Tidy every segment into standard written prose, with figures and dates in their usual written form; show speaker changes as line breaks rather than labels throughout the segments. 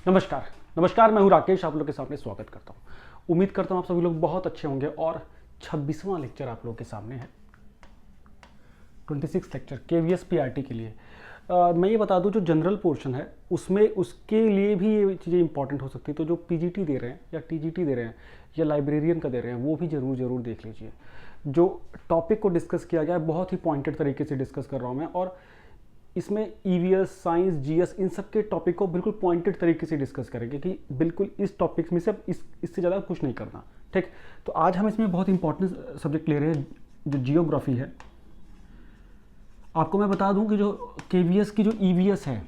नमस्कार। नमस्कार, मैं हूं राकेश, आप लोग के सामने स्वागत करता हूं। उम्मीद करता हूं आप सभी लोग बहुत अच्छे होंगे और 26वां लेक्चर आप लोगों के सामने है। 26 लेक्चर केवीएस पीआरटी के लिए। मैं ये बता दूं, जो जनरल पोर्शन है उसमें उसके लिए भी ये चीज़ें इंपॉर्टेंट हो सकती है। तो जो पीजीटी दे रहे हैं या टीजीटी दे रहे हैं या लाइब्रेरियन का दे रहे हैं, वो भी ज़रूर देख लीजिए। जो टॉपिक को डिस्कस किया गया है बहुत ही पॉइंटेड तरीके से डिस्कस कर रहा हूँ मैं, और इसमें ईवीएस, साइंस, जीएस, इन सब के टॉपिक को बिल्कुल पॉइंटेड तरीके से डिस्कस करेंगे कि बिल्कुल इस टॉपिक में से इससे ज़्यादा कुछ नहीं करना। ठीक, तो आज हम इसमें बहुत इंपॉर्टेंट सब्जेक्ट ले रहे हैं जो जियोग्राफी है। आपको मैं बता दूं कि जो केवीएस की जो ईवीएस है,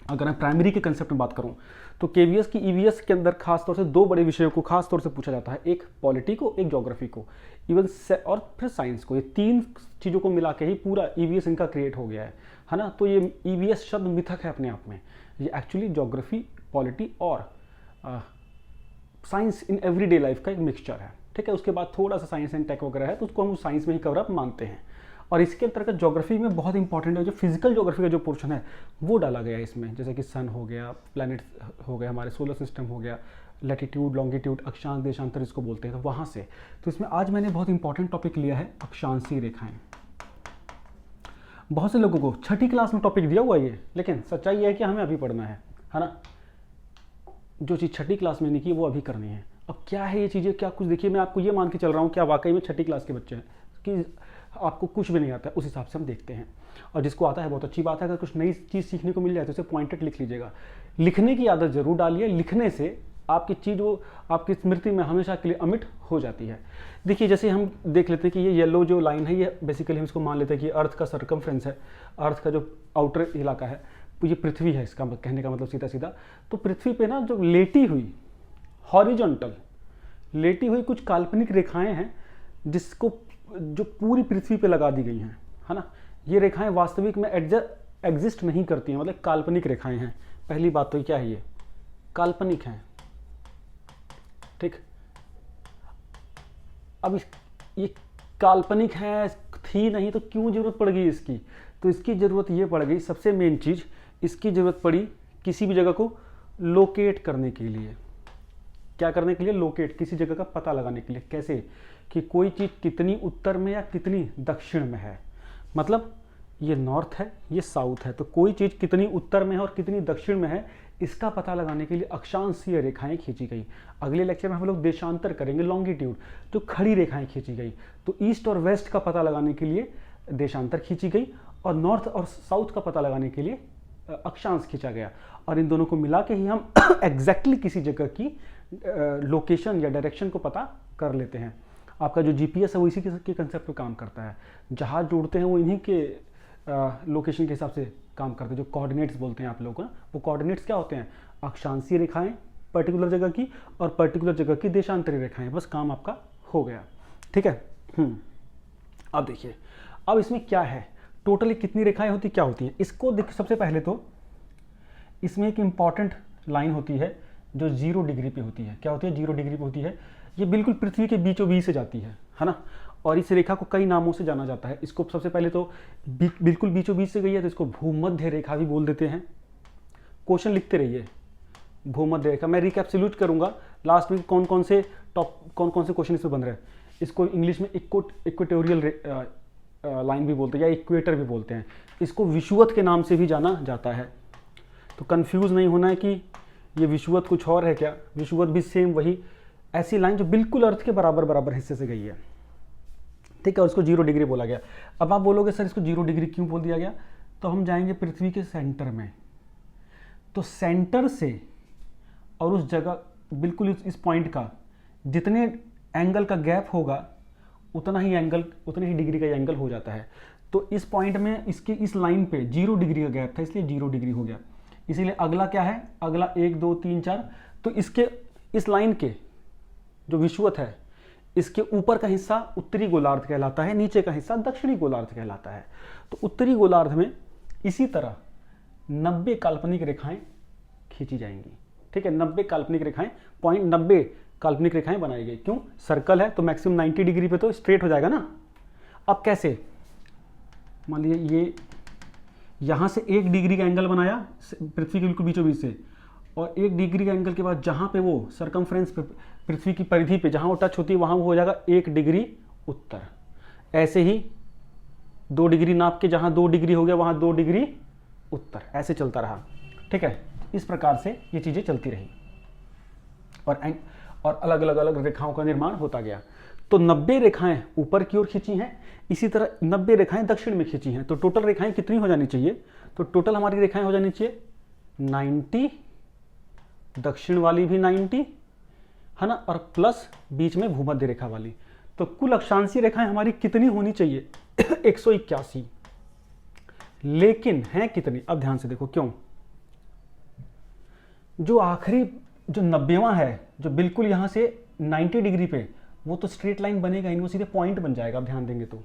अगर मैं प्राइमरी के कंसेप्ट में बात करूं तो केवीएस की ईवीएस के अंदर खास तौर से दो बड़े विषयों को खास तौर से पूछा जाता है, एक पॉलिटी को, एक ज्योग्राफी को, इवन और फिर साइंस को। ये तीन चीज़ों को मिला के ही पूरा ईवीएस इनका क्रिएट हो गया है ना। तो ये ईवीएस शब्द मिथक है अपने आप में। ये एक्चुअली ज्योग्राफी, पॉलिटी और साइंस इन एवरीडे लाइफ का एक मिक्सचर है। ठीक है, उसके बाद थोड़ा सा साइंस एंड टेक वगैरह है, तो उसको हम साइंस में ही कवर अप मानते हैं। और इसके अंतर्गत ज्योग्राफी में बहुत इंपॉर्टेंट है, जो फिजिकल ज्योग्राफी का जो पोर्शन है वो डाला गया है इसमें, जैसे कि सन हो गया, प्लैनेट हो गया, हमारे सोलर सिस्टम हो गया, लैटिट्यूड, लॉन्गिट्यूड, अक्षांश, देशांतर इसको बोलते हैं, तो वहाँ से। तो इसमें आज मैंने बहुत इंपॉर्टेंट टॉपिक लिया है, अक्षांशीय रेखाएं। बहुत से लोगों को छठी क्लास में टॉपिक दिया हुआ है ये, लेकिन सच्चाई ये है कि हमें अभी पढ़ना है ना। जो चीज़ छठी क्लास में नहीं की वो अभी करनी है। अब क्या है ये चीज़ें, क्या कुछ देखिए, मैं आपको ये मान के चल रहा हूँ क्या वाकई में छठी क्लास के बच्चे हैं कि आपको कुछ भी नहीं आता है, उस हिसाब से हम देखते हैं। और जिसको आता है बहुत अच्छी बात है, अगर कुछ नई चीज़ सीखने को मिल जाए तो उसे पॉइंटेड लिख लीजिएगा। लिखने की आदत जरूर डालिए, लिखने से आपकी चीज़ वो आपकी स्मृति में हमेशा के लिए अमिट हो जाती है। देखिए, जैसे हम देख लेते हैं कि ये येलो जो लाइन है, ये बेसिकली हम इसको मान लेते हैं कि अर्थ का सर्कमफ्रेंस है, अर्थ का जो आउटर इलाका है, तो ये पृथ्वी है। इसका कहने का मतलब सीधा सीधा, तो पृथ्वी पे ना जो लेटी हुई हॉरिजॉन्टल लेटी हुई कुछ काल्पनिक रेखाएं हैं, जिसको जो पूरी पृथ्वी पे लगा दी गई हैं, है ना। ये रेखाएं वास्तविक में एग्जिस्ट नहीं करती हैं, मतलब काल्पनिक रेखाएं हैं। पहली बात तो क्या है, ये काल्पनिक हैं। ठीक, अब ये काल्पनिक है, थी नहीं तो क्यों जरूरत पड़ गई इसकी? तो इसकी जरूरत ये पड़ गई, सबसे मेन चीज इसकी जरूरत पड़ी किसी भी जगह को लोकेट करने के लिए। क्या करने के लिए? लोकेट, किसी जगह का पता लगाने के लिए। कैसे? कि कोई चीज कितनी उत्तर में या कितनी दक्षिण में है। मतलब ये नॉर्थ है, ये साउथ है, तो कोई चीज कितनी उत्तर में है और कितनी दक्षिण में है, इसका पता लगाने के लिए अक्षांशीय रेखाएं खींची गई। अगले लेक्चर में हम लोग देशांतर करेंगे, लॉन्गिट्यूड, जो खड़ी रेखाएं खींची गई। तो ईस्ट और वेस्ट का पता लगाने के लिए देशांतर खींची गई, और नॉर्थ और साउथ का पता लगाने के लिए अक्षांश खींचा गया। और इन दोनों को मिला के ही हम एग्जैक्टली किसी जगह की लोकेशन या डायरेक्शन को पता कर लेते हैं। आपका जो जीपीएस है वो इसी के कंसेप्ट पे काम करता है। जहाज जोड़ते हैं वो इन्हीं के लोकेशन के हिसाब से काम करते हैं, जो कोऑर्डिनेट्स बोलते हैं आप लोग ना। वो कोऑर्डिनेट्स क्या होते हैं? अक्षांशीय रेखाएं पर्टिकुलर जगह की और पर्टिकुलर जगह की देशांतरी रेखाएं। बस काम आपका हो गया। ठीक है। अब देखिए, अब इसमें क्या है, टोटली कितनी रेखाएं होती, क्या होती है इसको देखिए। सबसे पहले तो इसमें एक इंपॉर्टेंट लाइन होती है जो 0 डिग्री पे होती है। क्या होती है? 0 डिग्री पे होती है। ये बिल्कुल पृथ्वी के बीचों बीच से जाती है ना। और इस रेखा को कई नामों से जाना जाता है। इसको सबसे पहले तो बिल्कुल बीचों बीच से गई है तो इसको भूमध्य रेखा भी बोल देते हैं। क्वेश्चन लिखते रहिए, भूमध्य रेखा। मैं रिकैप्सुलेट करूंगा लास्ट में कौन कौन से क्वेश्चन इसमें बन रहे हैं। इसको इंग्लिश में इक्वेटोरियल लाइन भी बोलते हैं या इक्वेटर भी बोलते हैं। इसको विषुवत के नाम से भी जाना जाता है। तो कंफ्यूज नहीं होना है कि ये विषुवत कुछ और है क्या। विषुवत भी सेम वही ऐसी लाइन जो बिल्कुल अर्थ के बराबर बराबर हिस्से से गई है। ठीक है, और उसको 0 डिग्री बोला गया। अब आप बोलोगे सर इसको 0 डिग्री क्यों बोल दिया गया? तो हम जाएंगे पृथ्वी के सेंटर में। तो सेंटर से और उस जगह बिल्कुल इस पॉइंट का जितने एंगल का गैप होगा उतना ही डिग्री का एंगल हो जाता है। तो इस पॉइंट में इसकी इस लाइन पे 0 डिग्री का गैप था, इसलिए 0 डिग्री हो गया। इसीलिए अगला क्या है? अगला 1 2 3 4। तो इसके इस लाइन के जो विषुवत है, इसके ऊपर का हिस्सा उत्तरी गोलार्ध कहलाता है, नीचे का हिस्सा दक्षिणी गोलार्ध कहलाता है। तो उत्तरी गोलार्ध में इसी तरह 90 काल्पनिक रेखाएं खींची जाएंगी। ठीक है, 90 काल्पनिक रेखाएं, 0.90 काल्पनिक रेखाएं बनाई गई। क्यों? सर्कल है तो मैक्सिमम 90 डिग्री पे तो स्ट्रेट हो जाएगा ना। अब कैसे? मान लीजिए ये यहां से 1 डिग्री का एंगल बनाया पृथ्वी के बिल्कुल बीचों बीच से, और 1 डिग्री का एंगल के बाद जहाँ पे वो सरकमफ्रेंस पे पृथ्वी की परिधि पे जहाँ वो टच होती है वहाँ वो हो जाएगा 1 डिग्री उत्तर। ऐसे ही 2 डिग्री नाप के जहाँ 2 डिग्री हो गया वहाँ 2 डिग्री उत्तर, ऐसे चलता रहा। ठीक है, इस प्रकार से ये चीज़ें चलती रही और अलग अलग अलग रेखाओं का निर्माण होता गया। तो 90 रेखाएं ऊपर की ओर खींची हैं, इसी तरह 90 रेखाएं दक्षिण में खींची हैं। तो टोटल रेखाएं कितनी हो जानी चाहिए? तो टोटल हमारी रेखाएं हो जानी चाहिए 90, दक्षिण वाली भी 90 है ना, और प्लस बीच में भूमध्य रेखा वाली। तो कुल अक्षांशीय रेखाएं हमारी कितनी होनी चाहिए? 181। लेकिन हैं कितनी? अब ध्यान से देखो क्यों। जो आखिरी जो 90वां है, जो बिल्कुल यहां से 90 डिग्री पे, वो तो स्ट्रेट लाइन बनेगा, इनको सीधे पॉइंट बन जाएगा। अब ध्यान देंगे तो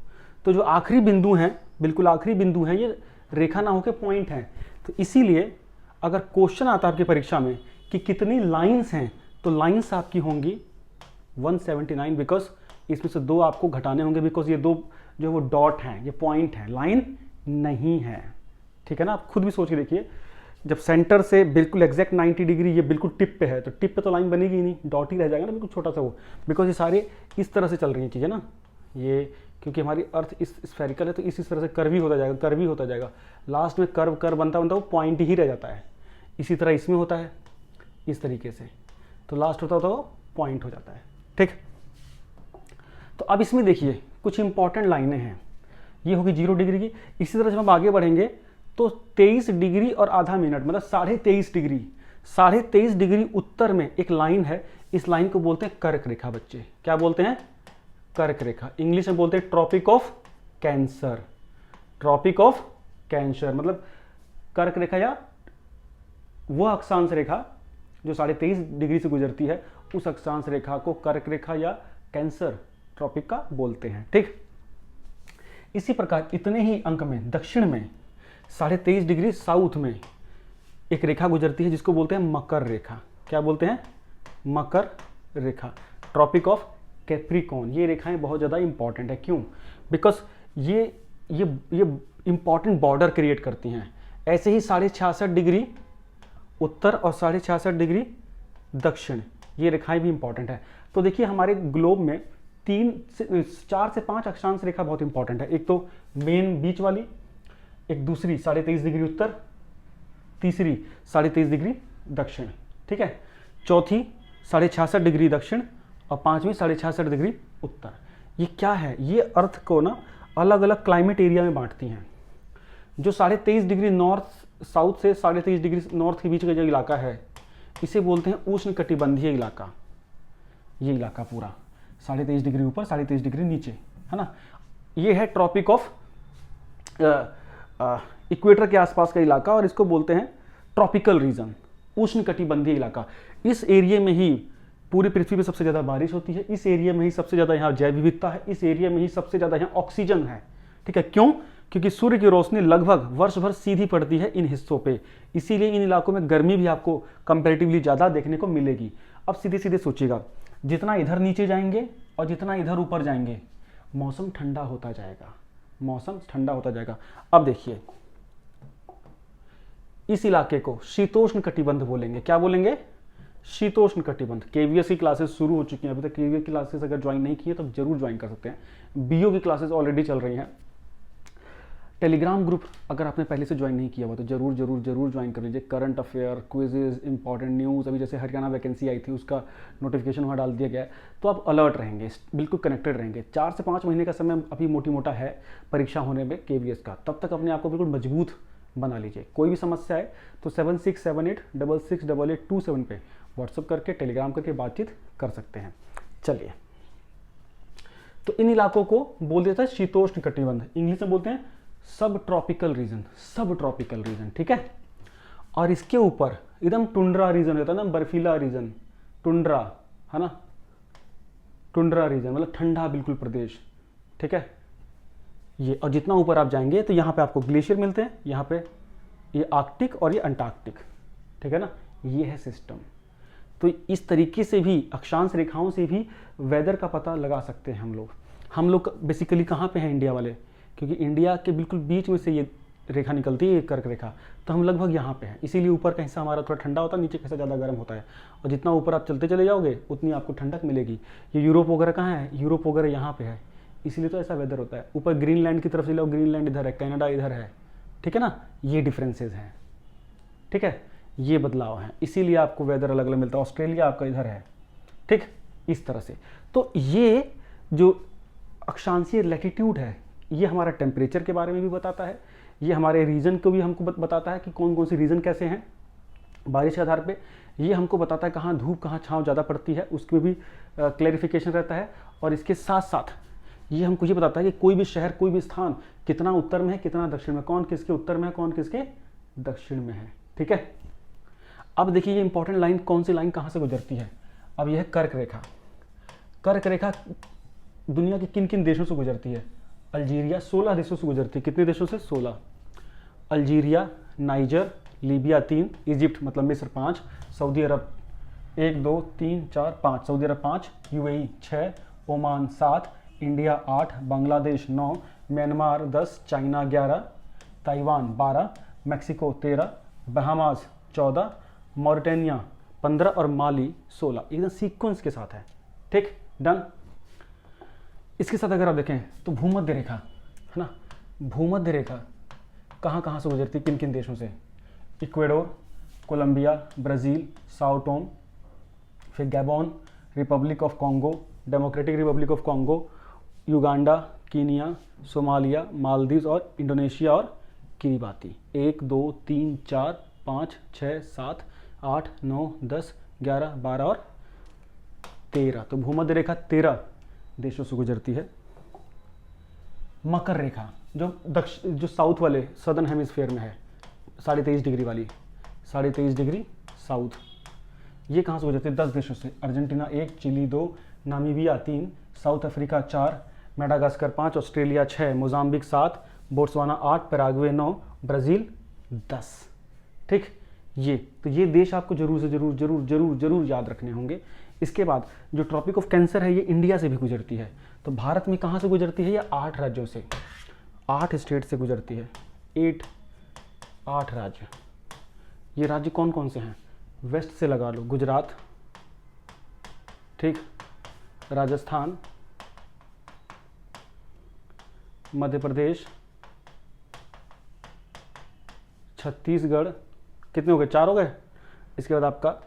जो आखिरी बिंदु हैं, बिल्कुल आखिरी बिंदु हैं, ये रेखा ना होकर पॉइंट हैं। तो इसीलिए अगर क्वेश्चन आता है आपकी परीक्षा में कि कितनी लाइंस हैं, तो लाइंस आपकी होंगी 179, बिकॉज इसमें से 2 आपको घटाने होंगे, बिकॉज ये 2 जो वो डॉट हैं, ये पॉइंट हैं, लाइन नहीं है। ठीक है ना, आप खुद भी सोच के देखिए, जब सेंटर से बिल्कुल एग्जैक्ट 90 डिग्री ये बिल्कुल टिप पे है, तो टिप पे तो लाइन बनेगी ही नहीं, डॉट ही रह जाएगा ना, बिल्कुल छोटा सा वो, बिकॉज ये सारे इस तरह से चल रही हैं चीज़ें ना, ये क्योंकि हमारी अर्थ इस स्फेरिकल है, तो इस तरह से कर्वी होता जाएगा, कर्वी होता जाएगा, लास्ट में कर्व बनता वो पॉइंट ही रह जाता है। इसी तरह इसमें होता है इस तरीके से, तो लास्ट होता वो पॉइंट हो जाता है। ठीक, तो अब इसमें देखिए कुछ इंपॉर्टेंट लाइनें हैं, ये होगी 0 डिग्री की। इसी तरह जब हम आगे बढ़ेंगे तो 23 डिग्री और आधा मिनट, मतलब 23.5 डिग्री, 23.5 डिग्री उत्तर में एक लाइन है, इस लाइन को बोलते हैं कर्क रेखा। बच्चे क्या बोलते हैं? कर्क रेखा। इंग्लिश में बोलते हैं tropic of cancer. Tropic of cancer मतलब कर्क रेखा, या वह अक्षांश रेखा जो 23.5 डिग्री से गुजरती है, उस अक्षांश रेखा को कर्क रेखा या कैंसर ट्रॉपिक का बोलते हैं। ठीक, इसी प्रकार इतने ही अंक में दक्षिण में 23.5 डिग्री साउथ में एक रेखा गुजरती है जिसको बोलते हैं मकर रेखा। क्या बोलते हैं? मकर रेखा, ट्रॉपिक ऑफ कैप्रिकॉर्न। ये रेखाएं बहुत ज़्यादा इंपॉर्टेंट है। क्यों? बिकॉज ये इंपॉर्टेंट बॉर्डर क्रिएट करती हैं। ऐसे ही 66.5 डिग्री उत्तर और 66.5 डिग्री दक्षिण, ये रेखाएं भी इंपॉर्टेंट है। तो देखिए हमारे ग्लोब में 4 से 5 अक्षांश रेखा बहुत इंपॉर्टेंट है। एक तो मेन बीच वाली, एक दूसरी 23.5 डिग्री उत्तर, तीसरी 23.5 डिग्री दक्षिण। ठीक है, चौथी 66.5 डिग्री दक्षिण और 5वीं 66.5 डिग्री उत्तर। ये क्या है? ये अर्थ को ना अलग अलग क्लाइमेट एरिया में बांटती हैं। जो 23.5 डिग्री नॉर्थ साउथ से 23.5 डिग्री नॉर्थ के बीच का जो इलाका है, इसे बोलते हैं उष्ण कटिबंधीय इलाका। ये इलाका पूरा 23.5 डिग्री ऊपर 23.5 डिग्री नीचे, है ना। ये है ट्रॉपिक ऑफ इक्वेटर के आसपास का इलाका, और इसको बोलते हैं ट्रॉपिकल रीजन, उष्ण कटिबंधीय इलाका। इस एरिया में ही पूरी पृथ्वी पे सबसे ज़्यादा बारिश होती है, इस एरिया में ही सबसे ज़्यादा यहाँ जैव विविधता है, इस एरिया में ही सबसे ज़्यादा यहाँ ऑक्सीजन है। ठीक है, क्यों? क्योंकि सूर्य की रोशनी लगभग वर्ष भर सीधी पड़ती है इन हिस्सों पे, इसीलिए इन इलाकों में गर्मी भी आपको कंपैरेटिवली ज़्यादा देखने को मिलेगी। अब सीधे सीधे सोचिएगा, जितना इधर नीचे जाएंगे और जितना इधर ऊपर जाएंगे, मौसम ठंडा होता जाएगा, मौसम ठंडा होता जाएगा। अब देखिए, इस इलाके को शीतोष्ण कटिबंध बोलेंगे। क्या बोलेंगे? शीतोष्ण कटिबंध। केवीएस की क्लासेस शुरू हो चुकी हैं, अभी तक केवीएस की क्लासेस अगर ज्वाइन नहीं की है तो जरूर ज्वाइन कर सकते हैं। बीओ की क्लासेस ऑलरेडी चल रही हैं। टेलीग्राम ग्रुप अगर आपने पहले से ज्वाइन नहीं किया हुआ तो जरूर जरूर जरूर ज्वाइन कर लीजिए। Current affair, quizzes, important news, अभी जैसे हरियाणा वैकेंसी आई थी उसका नोटिफिकेशन वहाँ डाल दिया गया है, तो आप अलर्ट रहेंगे, बिल्कुल कनेक्टेड रहेंगे। 4 से 5 महीने का समय अभी मोटी मोटा है परीक्षा होने में केवीएस का, तब तक अपने आप को बिल्कुल मजबूत बना लीजिए। कोई भी समस्या है तो 7678668827 पे व्हाट्सअप करके, टेलीग्राम करके बातचीत कर सकते हैं। चलिए, तो इन इलाकों को बोल देता है शीतोष्ण कटिबंध, इंग्लिश में बोलते हैं सब ट्रॉपिकल रीजन, सब ट्रॉपिकल रीजन। ठीक है, और इसके ऊपर एकदम टुंड्रा रीजन होता है ना, बर्फीला रीजन, टुंड्रा, है ना, टुंड्रा रीजन मतलब ठंडा बिल्कुल प्रदेश। ठीक है, ये, और जितना ऊपर आप जाएंगे तो यहाँ पे आपको ग्लेशियर मिलते हैं, यहाँ पे ये आर्कटिक और ये अंटार्कटिक। ठीक है ना, ये है सिस्टम। तो इस तरीके से भी अक्षांश रेखाओं से भी वेदर का पता लगा सकते हैं हम लोग। बेसिकली कहाँ पे हैं इंडिया वाले? क्योंकि इंडिया के बिल्कुल बीच में से ये रेखा निकलती है, एक कर्क रेखा, तो हम लगभग यहाँ पे हैं। इसीलिए ऊपर का हिस्सा हमारा थोड़ा ठंडा होता है, नीचे का हिस्सा ज़्यादा गर्म होता है, और जितना ऊपर आप चलते चले जाओगे उतनी आपको ठंडक मिलेगी। ये यूरोप वगैरह कहाँ है, यूरोप वगैरह यहाँ पे है, इसीलिए तो ऐसा वेदर होता है। ऊपर ग्रीनलैंड की तरफ से जाओ, ग्रीनलैंड इधर है, कनाडा इधर है, ठीक है ना, ये डिफरेंसेस हैं, ठीक है, ये बदलाव हैं, इसीलिए आपको वेदर अलग अलग मिलता है। ऑस्ट्रेलिया आपका इधर है, ठीक, इस तरह से। तो ये जो अक्षांशीय लैटिट्यूड है, ये हमारा टेम्परेचर के बारे में भी बताता है, ये हमारे रीजन को भी हमको बताता है कि कौन कौन सी रीजन कैसे हैं बारिश के आधार पे। ये हमको बताता है कहाँ धूप कहाँ छाँव ज़्यादा पड़ती है, उसमें भी क्लैरिफिकेशन रहता है। और इसके साथ साथ ये हमको ये बताता है कि कोई भी शहर, कोई भी स्थान कितना उत्तर में है, कितना दक्षिण में, कौन किसके उत्तर में है, कौन किसके दक्षिण में है, ठीक है। अब देखिए ये इंपॉर्टेंट लाइन, कौन सी लाइन कहाँ से गुजरती है। अब यह है कर्क रेखा। कर्क रेखा दुनिया के किन किन देशों से गुजरती है। अल्जीरिया, 16 देशों से गुजरती है। कितने देशों से, 16। अल्जीरिया, नाइजर, लीबिया 3, इजिप्ट मतलब मिस्र 5, सऊदी अरब 1 2 3 4 5, सऊदी अरब 5, UAE 6, Oman 7, India 8, Bangladesh 9, Myanmar 10, China 11, Taiwan 12, Mexico 13, Bahamas 14, Mauritania 15 और माली 16। एकदम सीक्वेंस के साथ है, ठीक, डन। इसके साथ अगर आप देखें तो भूमध्य रेखा है ना, भूमध्य रेखा कहाँ कहाँ से गुजरती है, किन किन देशों से। Ecuador, Colombia, Brazil, Sao Tome, फिर Gabon, Republic of Congo, Democratic Republic of Congo, Uganda, Kenya, Somalia, Maldives और इंडोनेशिया और किरिबाती। 1 2 3 4 5 6 7 8 9 10 11 12 और 13। तो भूमध्य रेखा 13 देशों से गुजरती है। मकर रेखा जो साउथ वाले सदर्न हेमिस्फीयर में है, 23.5 डिग्री वाली, 23.5 डिग्री साउथ, ये कहाँ से गुजरती है, 10 देशों से। Argentina 1, Chile 2, Namibia 3, South Africa 4, Madagascar 5, Australia 6, Mozambique 7, Botswana 8, Paraguay 9, Brazil 10, ठीक। ये देश आपको जरूर से जरूर जरूर जरूर जरूर याद रखने होंगे। इसके बाद जो ट्रॉपिक ऑफ कैंसर है, ये इंडिया से भी गुजरती है। तो भारत में कहाँ से गुजरती है, ये 8 राज्यों से, 8 स्टेट से गुजरती है। 8 राज्य। ये राज्य कौन कौन से हैं, वेस्ट से लगा लो, गुजरात, ठीक, राजस्थान, मध्य प्रदेश, छत्तीसगढ़, कितने हो गए, 4 हो गए। इसके बाद आपका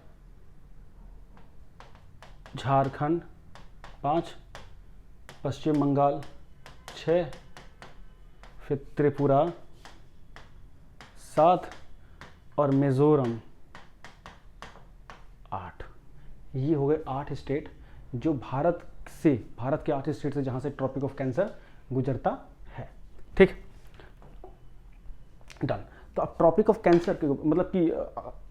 झारखंड 5, पश्चिम बंगाल 6, फिर त्रिपुरा 7 और मिजोरम 8। ये हो गए 8 स्टेट जो भारत के 8 स्टेट से जहां से ट्रॉपिक ऑफ कैंसर गुजरता है, ठीक, डन। तो अब ट्रॉपिक ऑफ कैंसर के मतलब कि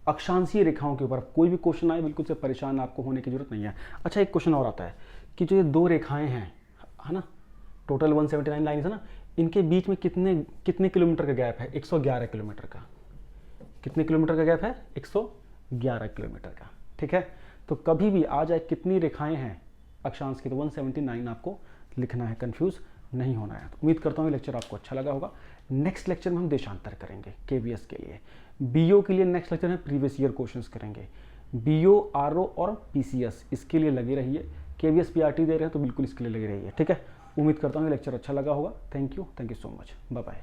अक्षांशीय रेखाओं के ऊपर कोई भी क्वेश्चन आए, बिल्कुल से परेशान आपको होने की जरूरत नहीं है। अच्छा, एक क्वेश्चन और आता है कि जो ये 2 रेखाएं हैं, है ना, टोटल 179 लाइन है ना, इनके बीच में कितने किलोमीटर का गैप है, 111 किलोमीटर का। कितने किलोमीटर का गैप है, 111 किलोमीटर का, ठीक है। तो कभी भी आ जाए कितनी रेखाएं हैं अक्षांश की, तो 179 आपको लिखना है, कंफ्यूज नहीं होना है। तो उम्मीद करता हूँ ये लेक्चर आपको अच्छा लगा होगा। नेक्स्ट लेक्चर में हम देशांतर करेंगे केवीएस के लिए। बीओ के लिए नेक्स्ट लेक्चर में प्रीवियस ईयर क्वेश्चंस करेंगे। बीओ, आरओ और पीसीएस, इसके लिए लगे रहिए। केवीएस पीआरटी दे रहे हैं तो बिल्कुल इसके लिए लगे रहिए, ठीक है। उम्मीद करता हूँ ये लेक्चर अच्छा लगा होगा। Thank you so much, bye bye.